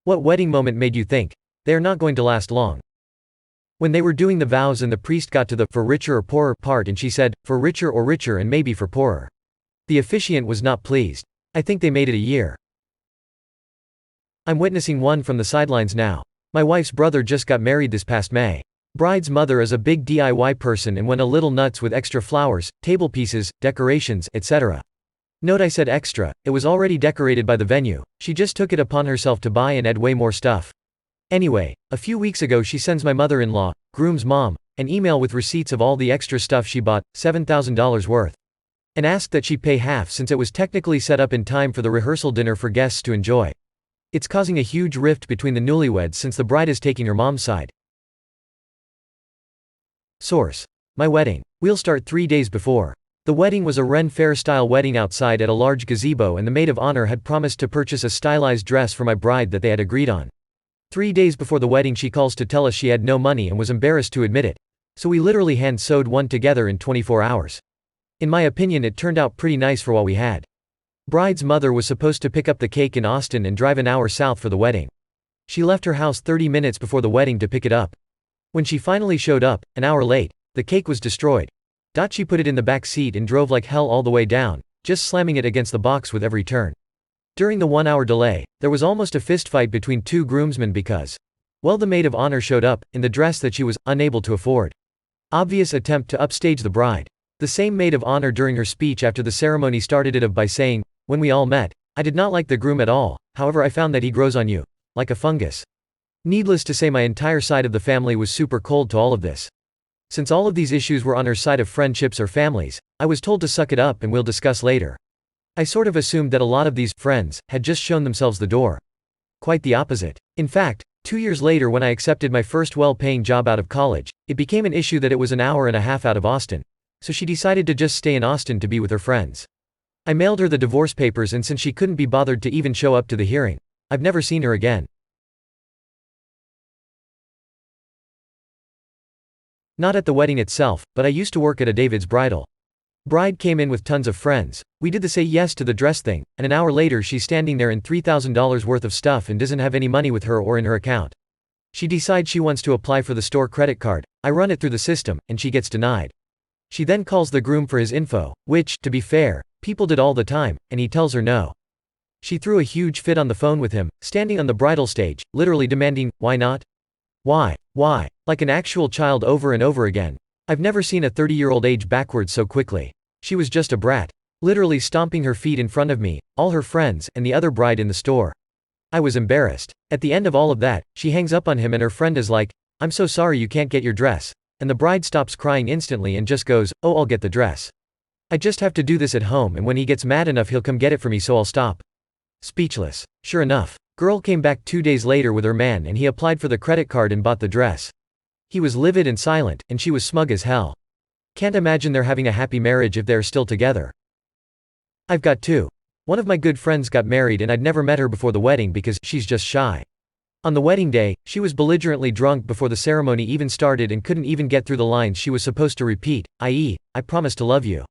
What wedding moment made you think, they are not going to last long? When they were doing the vows and the priest got to the for richer or poorer part and she said, for richer or richer and maybe for poorer. The officiant was not pleased. I think they made it a year. I'm witnessing one from the sidelines now. My wife's brother just got married this past May. Bride's mother is a big DIY person and went a little nuts with extra flowers, table pieces, decorations, etc. Note I said extra, it was already decorated by the venue, she just took it upon herself to buy and add way more stuff. Anyway, a few weeks ago she sends my mother-in-law, groom's mom, an email with receipts of all the extra stuff she bought, $7,000 worth. And asked that she pay half since it was technically set up in time for the rehearsal dinner for guests to enjoy. It's causing a huge rift between the newlyweds since the bride is taking her mom's side. Source: My wedding. We'll start 3 days before. The wedding was a Ren Fair-style wedding outside at a large gazebo and the maid of honor had promised to purchase a stylized dress for my bride that they had agreed on. 3 days before the wedding she calls to tell us she had no money and was embarrassed to admit it. So we literally hand-sewed one together in 24 hours. In my opinion it turned out pretty nice for what we had. Bride's mother was supposed to pick up the cake in Austin and drive an hour south for the wedding. She left her house 30 minutes before the wedding to pick it up. When she finally showed up, an hour late, the cake was destroyed. She put it in the back seat and drove like hell all the way down, just slamming it against the box with every turn. During the 1-hour delay, there was almost a fistfight between two groomsmen because, well, the maid of honor showed up, in the dress that she was unable to afford. Obvious attempt to upstage the bride. The same maid of honor during her speech after the ceremony started it by saying, when we all met, I did not like the groom at all, however I found that he grows on you, like a fungus. Needless to say my entire side of the family was super cold to all of this. Since all of these issues were on her side of friendships or families, I was told to suck it up and we'll discuss later. I sort of assumed that a lot of these friends had just shown themselves the door. Quite the opposite. In fact, 2 years later when I accepted my first well-paying job out of college, it became an issue that it was an hour and a half out of Austin. So she decided to just stay in Austin to be with her friends. I mailed her the divorce papers and since she couldn't be bothered to even show up to the hearing, I've never seen her again. Not at the wedding itself, but I used to work at a David's bridal. Bride came in with tons of friends. We did the say yes to the dress thing, and an hour later she's standing there in $3,000 worth of stuff and doesn't have any money with her or in her account. She decides she wants to apply for the store credit card. I run it through the system, and she gets denied. She then calls the groom for his info, which, to be fair, people did all the time, and he tells her no. She threw a huge fit on the phone with him, standing on the bridal stage, literally demanding, why not? Why? Like an actual child over and over again. I've never seen a 30-year-old age backwards so quickly. She was just a brat. Literally stomping her feet in front of me, all her friends, and the other bride in the store. I was embarrassed. At the end of all of that, she hangs up on him and her friend is like, I'm so sorry you can't get your dress. And the bride stops crying instantly and just goes, oh, I'll get the dress. I just have to do this at home and when he gets mad enough he'll come get it for me so I'll stop. Speechless. Sure enough, girl came back 2 days later with her man and he applied for the credit card and bought the dress. He was livid and silent, and she was smug as hell. Can't imagine they're having a happy marriage if they're still together. I've got two. One of my good friends got married and I'd never met her before the wedding because she's just shy. On the wedding day, she was belligerently drunk before the ceremony even started and couldn't even get through the lines she was supposed to repeat, i.e., I promise to love you.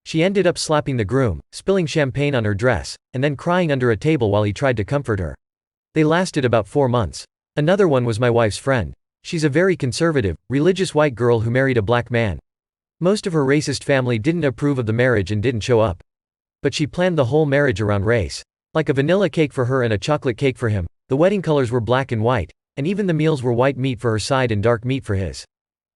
She ended up slapping the groom, spilling champagne on her dress, and then crying under a table while he tried to comfort her. They lasted about 4 months. Another one was my wife's friend. She's a very conservative, religious white girl who married a black man. Most of her racist family didn't approve of the marriage and didn't show up. But she planned the whole marriage around race. Like a vanilla cake for her and a chocolate cake for him, the wedding colors were black and white, and even the meals were white meat for her side and dark meat for his.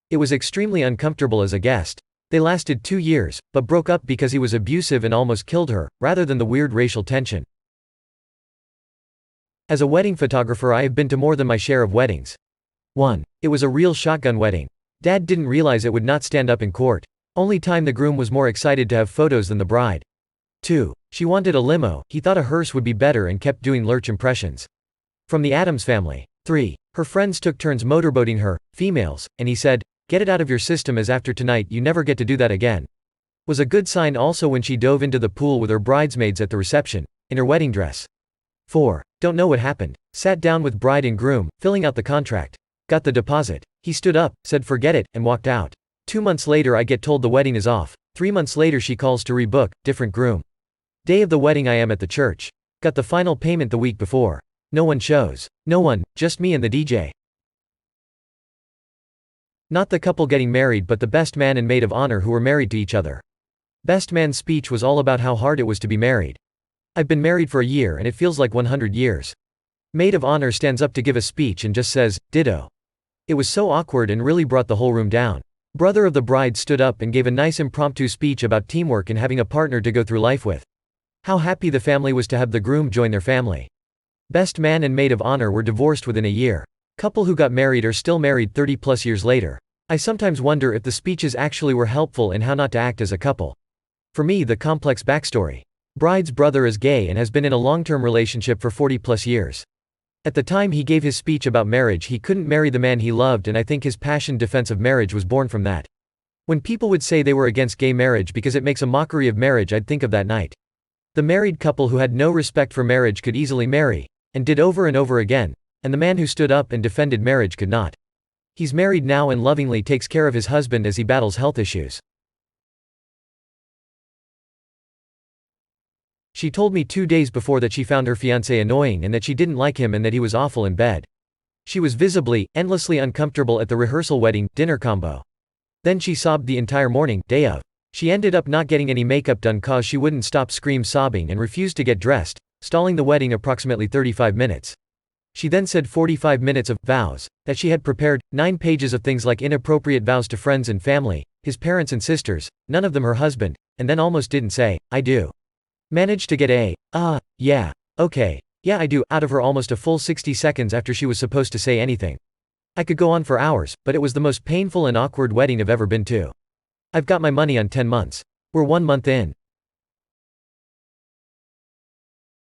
It was extremely uncomfortable as a guest. They lasted 2 years, but broke up because he was abusive and almost killed her, rather than the weird racial tension. As a wedding photographer I have been to more than my share of weddings. 1. It was a real shotgun wedding. Dad didn't realize it would not stand up in court. Only time the groom was more excited to have photos than the bride. 2. She wanted a limo, he thought a hearse would be better and kept doing lurch impressions. From the Addams family. 3. Her friends took turns motorboating her, females, and he said, get it out of your system as after tonight you never get to do that again. Was a good sign also when she dove into the pool with her bridesmaids at the reception, in her wedding dress. 4. Don't know what happened. Sat down with bride and groom, filling out the contract. Got the deposit. He stood up, said forget it, and walked out. 2 months later I get told the wedding is off. 3 months later she calls to rebook, different groom. Day of the wedding I am at the church. Got the final payment the week before. No one shows. No one, just me and the DJ. Not the couple getting married but the best man and maid of honor who were married to each other. Best man's speech was all about how hard it was to be married. I've been married for a year and it feels like 100 years. Maid of honor stands up to give a speech and just says, ditto. It was so awkward and really brought the whole room down. Brother of the bride stood up and gave a nice impromptu speech about teamwork and having a partner to go through life with. How happy the family was to have the groom join their family. Best man and maid of honor were divorced within a year. Couple who got married are still married 30+ years later. I sometimes wonder if the speeches actually were helpful in how not to act as a couple. For me, the complex backstory. Bride's brother is gay and has been in a long-term relationship for 40+ years. At the time he gave his speech about marriage he couldn't marry the man he loved, and I think his passionate defense of marriage was born from that. When people would say they were against gay marriage because it makes a mockery of marriage, I'd think of that night. The married couple who had no respect for marriage could easily marry, and did over and over again, and the man who stood up and defended marriage could not. He's married now and lovingly takes care of his husband as he battles health issues. She told me 2 days before that she found her fiancé annoying and that she didn't like him and that he was awful in bed. She was visibly, endlessly uncomfortable at the rehearsal wedding dinner combo. Then she sobbed the entire morning, day of. She ended up not getting any makeup done cause she wouldn't stop sobbing and refused to get dressed, stalling the wedding approximately 35 minutes. She then said 45 minutes of vows that she had prepared, 9 pages of things like inappropriate vows to friends and family, his parents and sisters, none of them her husband, and then almost didn't say, I do. Managed to get a, yeah, okay, yeah I do, out of her almost a full 60 seconds after she was supposed to say anything. I could go on for hours, but it was the most painful and awkward wedding I've ever been to. I've got my money on 10 months. We're 1 month in.